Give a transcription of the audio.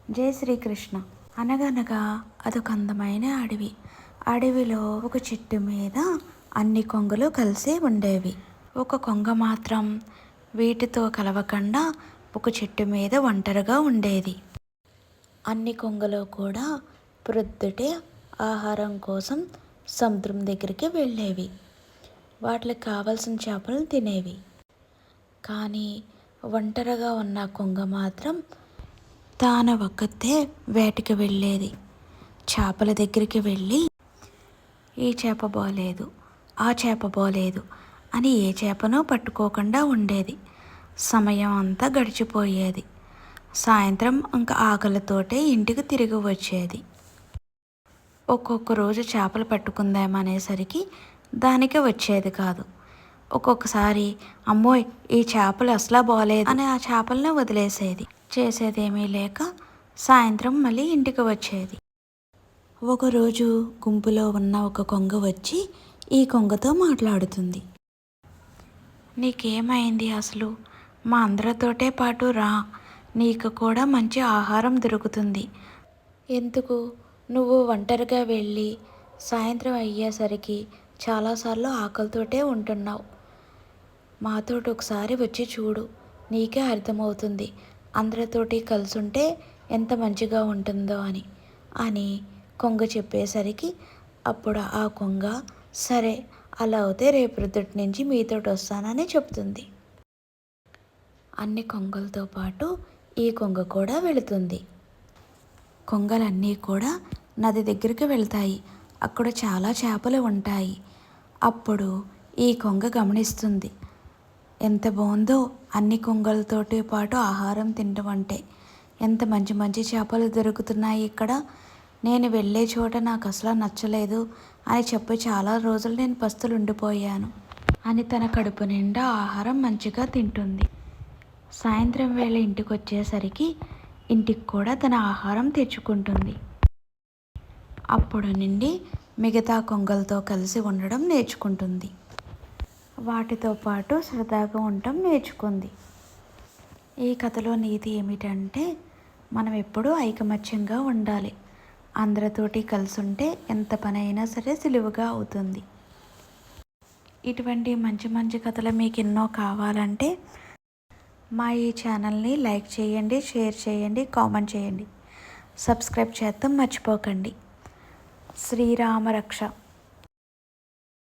జై శ్రీకృష్ణ. అనగనగా అదొక అందమైన అడవి. అడవిలో ఒక చెట్టు మీద అన్ని కొంగలు కలిసి ఉండేవి. ఒక కొంగ మాత్రం వీటితో కలవకుండా ఒక చెట్టు మీద ఒంటరిగా ఉండేది. అన్ని కొంగలు కూడా ప్రొద్దుటే ఆహారం కోసం సముద్రం దగ్గరికి వెళ్ళేవి. వాటికి కావలసిన చేపలు తినేవి. కానీ ఒంటరిగా ఉన్న కొంగ మాత్రం తాను ఒక్కతే వేటకి వెళ్ళేది. చేపల దగ్గరికి వెళ్ళి ఈ చేప బాలేదు, ఆ చేప బాలేదు అని ఏ చేపనో పట్టుకోకుండా ఉండేది. సమయం అంతా గడిచిపోయేది. సాయంత్రం ఇంకా ఆకలితోటే ఇంటికి తిరిగి వచ్చేది. ఒక్కొక్క రోజు చేపలు పట్టుకుందామనేసరికి దానికి వచ్చేది కాదు. ఒక్కొక్కసారి అమ్మోయ్ ఈ చేపలు అసలు బాలేదు అని ఆ చేపలను వదిలేసేది. చేసేదేమీ లేక సాయంత్రం మళ్ళీ ఇంటికి వచ్చేది. ఒకరోజు గుంపులో ఉన్న ఒక కొంగ వచ్చి ఈ కొంగతో మాట్లాడుతుంది. నీకేమైంది అసలు? మా అందరితోటే పాటు రా, నీకు కూడా మంచి ఆహారం దొరుకుతుంది. ఎందుకు నువ్వు ఒంటరిగా వెళ్ళి సాయంత్రం అయ్యేసరికి చాలాసార్లు ఆకలితోటే ఉంటున్నావు. మాతోటి ఒకసారి వచ్చి చూడు, నీకే అర్థమవుతుంది అందరితోటి కలిసి ఉంటే ఎంత మంచిగా ఉంటుందో అని కొంగ చెప్పేసరికి అప్పుడు ఆ కొంగ సరే అలా అయితే రేపొద్దుటి నుంచి మీతోటి వస్తానని చెప్తుంది. అన్ని కొంగలతో పాటు ఈ కొంగ కూడా వెళుతుంది. కొంగలన్నీ కూడా నది దగ్గరికి వెళ్తాయి. అక్కడ చాలా చేపలు ఉంటాయి. అప్పుడు ఈ కొంగ గమనిస్తుంది, ఎంత బాగుందో అన్ని కొంగలతోటి పాటు ఆహారం తినడం అంటే. ఎంత మంచి మంచి చేపలు దొరుకుతున్నాయి ఇక్కడ. నేను వెళ్ళే చోట నాకు అసలు నచ్చలేదు అని చెప్పి చాలా రోజులు నేను పస్తులు ఉండిపోయాను అని తన కడుపు నిండా ఆహారం మంచిగా తింటుంది. సాయంత్రం వేళ ఇంటికి వచ్చేసరికి ఇంటికి కూడా తన ఆహారం తెచ్చుకుంటుంది. అప్పుడు నుండి మిగతా కొంగలతో కలిసి ఉండడం నేర్చుకుంటుంది. వాటితో పాటు సరదాగా ఉండటం నేర్చుకుంది. ఈ కథలో నీతి ఏమిటంటే మనం ఎప్పుడూ ఐకమత్యంగా ఉండాలి. అందరితోటి కలిసి ఉంటే ఎంత పని అయినా సరే సులువుగా అవుతుంది. ఇటువంటి మంచి మంచి కథలు మీకు ఎన్నో కావాలంటే మా ఈ ఛానల్ని లైక్ చేయండి, షేర్ చేయండి, కామెంట్ చేయండి, సబ్స్క్రైబ్ చేద్దాం మర్చిపోకండి. శ్రీరామ రక్ష.